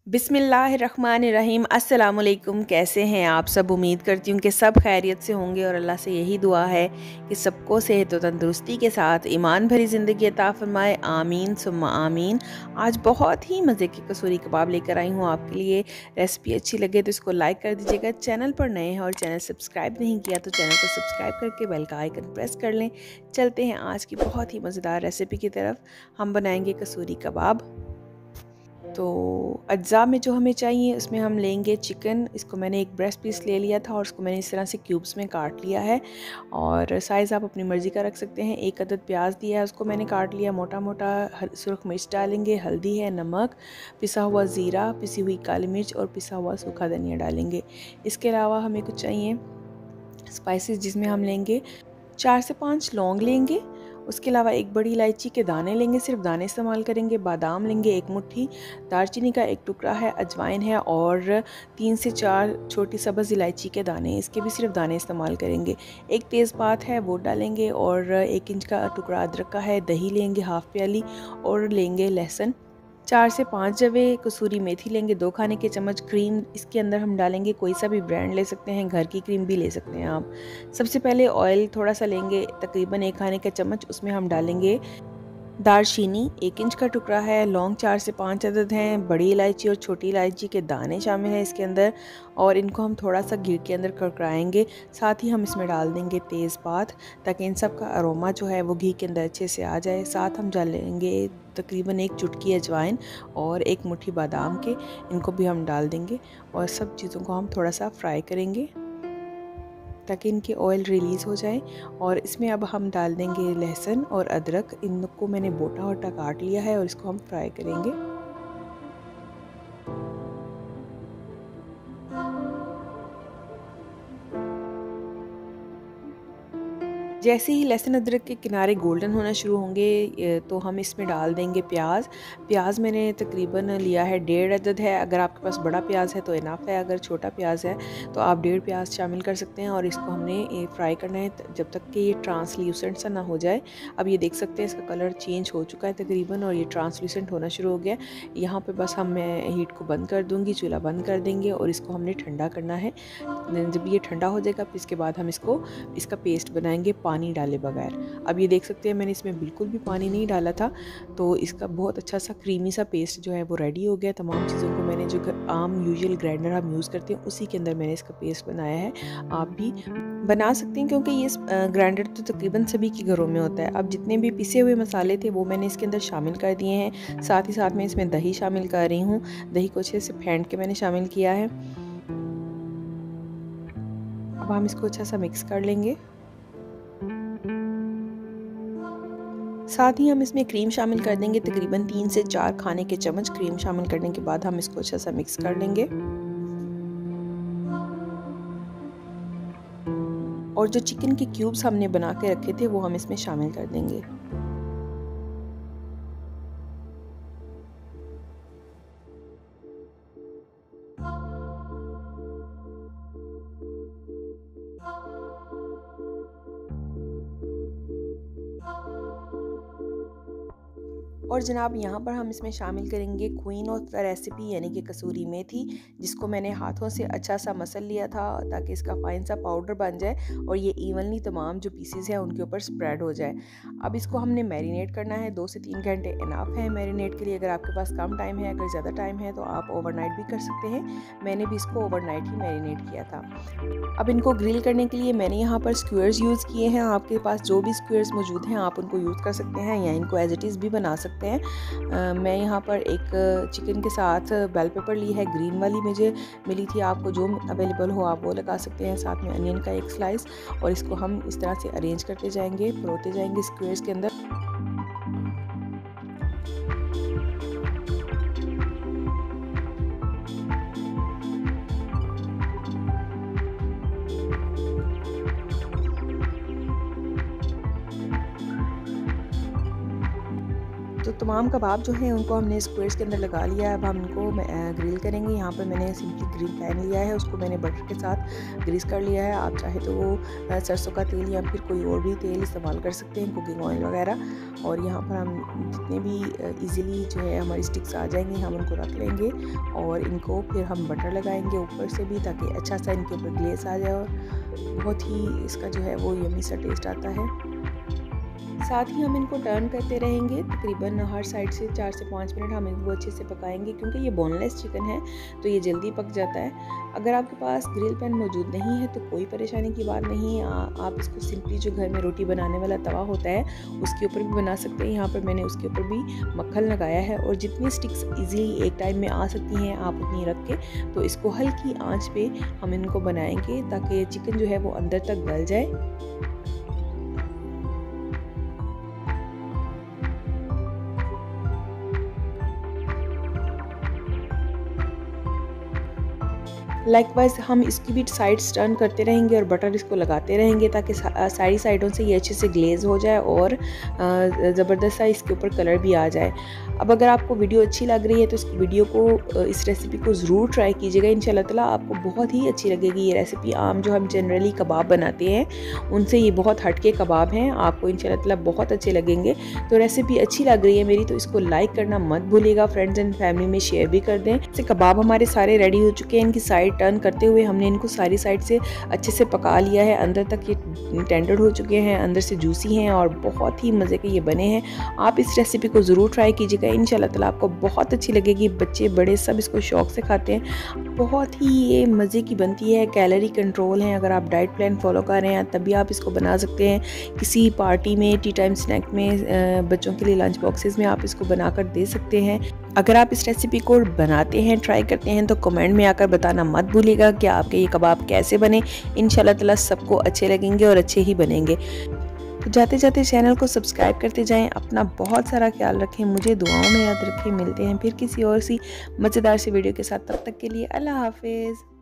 बिस्मिल्लाहिर्रहमानिर्रहीम। अस्सलाम वालेकुम। कैसे हैं आप सब? उम्मीद करती हूँ कि सब खैरियत से होंगे और अल्लाह से यही दुआ है कि सबको सेहत और तंदुरुस्ती के साथ ईमान भरी ज़िंदगी अता फरमाए। आमीन सुम्मा आमीन। आज बहुत ही मज़े के कसूरी कबाब लेकर आई हूँ आपके लिए। रेसिपी अच्छी लगे तो इसको लाइक कर दीजिएगा। चैनल पर नए हैं और चैनल सब्सक्राइब नहीं किया तो चैनल को सब्सक्राइब करके बेल का आइकन प्रेस कर लें। चलते हैं आज की बहुत ही मज़ेदार रेसिपी की तरफ। हम बनाएंगे कसूरी कबाब। तो अज्जा में जो हमें चाहिए उसमें हम लेंगे चिकन। इसको मैंने एक ब्रेस्ट पीस ले लिया था और उसको मैंने इस तरह से क्यूब्स में काट लिया है और साइज़ आप अपनी मर्ज़ी का रख सकते हैं। एक अदद प्याज दिया है, उसको मैंने काट लिया मोटा मोटा। सुरख मिर्च डालेंगे, हल्दी है, नमक, पिसा हुआ ज़ीरा, पिसी हुई काली मिर्च और पिसा हुआ सूखा धनिया डालेंगे। इसके अलावा हमें कुछ चाहिए स्पाइसेस, जिसमें हम लेंगे 4 से 5 लौंग लेंगे। उसके अलावा एक बड़ी इलायची के दाने लेंगे, सिर्फ दाने इस्तेमाल करेंगे। बादाम लेंगे एक मुट्ठी, दालचीनी का एक टुकड़ा है, अजवाइन है और 3 से 4 छोटी सब्ज़ इलायची के दाने, इसके भी सिर्फ दाने इस्तेमाल करेंगे। एक तेज़पात है वो डालेंगे और 1 इंच का टुकड़ा अदरक का है। दही लेंगे हाफ़ प्याली और लेंगे लहसुन। 4 से 5 जवे कसूरी मेथी लेंगे, 2 खाने के चम्मच क्रीम इसके अंदर हम डालेंगे। कोई सा भी ब्रांड ले सकते हैं, घर की क्रीम भी ले सकते हैं आप। सबसे पहले ऑयल थोड़ा सा लेंगे, तकरीबन 1 खाने का चम्मच। उसमें हम डालेंगे दालचीनी 1 इंच का टुकड़ा है, लौंग 4 से 5 अदद हैं, बड़ी इलायची और छोटी इलायची के दाने शामिल हैं इसके अंदर और इनको हम थोड़ा सा घी के अंदर कड़कड़ाएंगे। साथ ही हम इसमें डाल देंगे तेज़पात ताकि इन सब का अरोमा जो है वो घी के अंदर अच्छे से आ जाए। साथ हम डालेंगे तकरीबन 1 चुटकी अजवाइन और 1 मुट्ठी बादाम के, इनको भी हम डाल देंगे और सब चीज़ों को हम थोड़ा सा फ्राई करेंगे ताकि इनकी ऑयल रिलीज़ हो जाए। और इसमें अब हम डाल देंगे लहसुन और अदरक, इनको मैंने बोटा वोटा काट लिया है और इसको हम फ्राई करेंगे। जैसे ही लहसुन अदरक के किनारे गोल्डन होना शुरू होंगे तो हम इसमें डाल देंगे प्याज मैंने तकरीबन लिया है 1.5 अदद है। अगर आपके पास बड़ा प्याज है तो इनाफ है, अगर छोटा प्याज है तो आप 1.5 प्याज शामिल कर सकते हैं। और इसको हमने फ्राई करना है जब तक कि ये ट्रांसल्यूसेंट सा ना हो जाए। अब ये देख सकते हैं इसका कलर चेंज हो चुका है तकरीबन और ये ट्रांसल्यूसेंट होना शुरू हो गया। यहाँ पर बस मैं हीट को बंद कर दूँगी, चूल्हा बंद कर देंगे और इसको हमने ठंडा करना है। जब ये ठंडा हो जाएगा फिर इसके बाद हम इसका पेस्ट बनाएंगे पानी डाले बगैर। अब ये देख सकते हैं मैंने इसमें बिल्कुल भी पानी नहीं डाला था, तो इसका बहुत अच्छा सा क्रीमी सा पेस्ट जो है वो रेडी हो गया। तमाम चीज़ों को मैंने जो आम यूजुअल ग्राइंडर हम यूज़ करते हैं उसी के अंदर मैंने इसका पेस्ट बनाया है। आप भी बना सकते हैं क्योंकि ये ग्राइंडर तो तकरीबन सभी के घरों में होता है। अब जितने भी पिसे हुए मसाले थे वो मैंने इसके अंदर शामिल कर दिए हैं। साथ ही साथ मैं इसमें दही शामिल कर रही हूँ। दही को अच्छे से फेंट के मैंने शामिल किया है। अब हम इसको अच्छा सा मिक्स कर लेंगे। साथ ही हम इसमें क्रीम शामिल कर देंगे, तकरीबन 3 से 4 खाने के चम्मच क्रीम शामिल करने के बाद हम इसको अच्छा सा मिक्स कर लेंगे। और जो चिकन के क्यूब्स हमने बना के रखे थे वो हम इसमें शामिल कर देंगे। और जनाब यहाँ पर हम इसमें शामिल करेंगे क्वीन ऑफ द रेसिपी यानी कि कसूरी मेथी, जिसको मैंने हाथों से अच्छा सा मसल लिया था ताकि इसका फाइन सा पाउडर बन जाए और ये इवनली तमाम जो पीसेस हैं उनके ऊपर स्प्रेड हो जाए। अब इसको हमने मैरिनेट करना है। 2 से 3 घंटे इनाफ है मैरिनेट के लिए। अगर आपके पास कम टाइम है, अगर ज़्यादा टाइम है तो आप ओवरनाइट भी कर सकते हैं। मैंने भी इसको ओवरनाइट ही मैरिनेट किया था। अब इनको ग्रिल करने के लिए मैंने यहाँ पर स्क्वेयर्स यूज़ किए हैं। आपके पास जो भी स्क्वेयर्स मौजूद हैं आप उनको यूज़ कर सकते हैं या इनको एज इट इज़ भी बना सकते हैं। मैं यहाँ पर एक चिकन के साथ बेल पेपर ली है, ग्रीन वाली मुझे मिली थी। आपको जो अवेलेबल हो आप वो लगा सकते हैं। साथ में अनियन का एक स्लाइस और इसको हम इस तरह से अरेंज करते जाएंगे, परोते जाएंगे स्क्वेयर्स के अंदर। तो तमाम कबाब जो हैं उनको हमने स्क्वेयर्स के अंदर लगा लिया है। अब हम इनको ग्रिल करेंगे। यहाँ पर मैंने सिंपली ग्रिल पैन लिया है, उसको मैंने बटर के साथ ग्रीस कर लिया है। आप चाहे तो वो सरसों का तेल या फिर कोई और भी तेल इस्तेमाल कर सकते हैं, कुकिंग ऑयल वगैरह। और यहाँ पर हम जितने भी इजीली जो है हमारी स्टिक्स आ जाएंगी हम उनको रख लेंगे और इनको फिर हम बटर लगाएंगे ऊपर से भी, ताकि अच्छा सा इनके ऊपर ग्लेस आ जाए और बहुत ही इसका जो है वो यम्मी सा टेस्ट आता है। साथ ही हम इनको टर्न करते रहेंगे, तकरीबन हर साइड से 4 से 5 मिनट हम इनको अच्छे से पकाएंगे, क्योंकि ये बोनलेस चिकन है तो ये जल्दी पक जाता है। अगर आपके पास ग्रिल पैन मौजूद नहीं है तो कोई परेशानी की बात नहीं है, आप इसको सिंपली जो घर में रोटी बनाने वाला तवा होता है उसके ऊपर भी बना सकते हैं। यहाँ पर मैंने उसके ऊपर भी मक्खन लगाया है और जितनी स्टिक्स ईजीली एक टाइम में आ सकती हैं आप उतनी रख के तो इसको हल्की आँच पे हम इनको बनाएंगे ताकि चिकन जो है वो अंदर तक गल जाए। लाइकवाइज हम इसकी भी साइड्स टर्न करते रहेंगे और बटर इसको लगाते रहेंगे ताकि सारी साइडों से ये अच्छे से ग्लेज हो जाए और ज़बरदस्त सा इसके ऊपर कलर भी आ जाए। अब अगर आपको वीडियो अच्छी लग रही है तो इस रेसिपी को ज़रूर ट्राई कीजिएगा। इंशाल्लाह ताला आपको बहुत ही अच्छी लगेगी ये रेसिपी। आम जो हम जनरली कबाब बनाते हैं उनसे ये बहुत हटके कबाब हैं, आपको इंशाल्लाह ताला बहुत अच्छे लगेंगे। तो रेसिपी अच्छी लग रही है मेरी तो इसको लाइक करना मत भूलिएगा, फ्रेंड्स एंड फैमिली में शेयर भी कर दें। इससे कबाब हमारे सारे रेडी हो चुके हैं। इनकी साइड टर्न करते हुए हमने इनको सारी साइड से अच्छे से पका लिया है, अंदर तक ये टेंडर हो चुके हैं, अंदर से जूसी हैं और बहुत ही मज़े के ये बने हैं। आप इस रेसिपी को ज़रूर ट्राई कीजिएगा, इंशाल्लाह ताला आपको बहुत अच्छी लगेगी। बच्चे बड़े सब इसको शौक से खाते हैं, बहुत ही ये मज़े की बनती है। कैलोरी कंट्रोल है, अगर आप डाइट प्लान फॉलो कर रहे हैं तभी आप इसको बना सकते हैं। किसी पार्टी में, टी टाइम स्नैक में, बच्चों के लिए लंच बॉक्सेस में आप इसको बनाकर दे सकते हैं। अगर आप इस रेसिपी को बनाते हैं, ट्राई करते हैं तो कमेंट में आकर बताना मत भूलिएगा कि आपके ये कबाब कैसे बने। इंशाल्लाह ताला सबको अच्छे लगेंगे और अच्छे ही बनेंगे। तो जाते जाते चैनल को सब्सक्राइब करते जाएं। अपना बहुत सारा ख्याल रखें, मुझे दुआओं में याद रखें। मिलते हैं फिर किसी और सी मज़ेदार सी वीडियो के साथ, तब तक के लिए अल्लाह हाफिज़।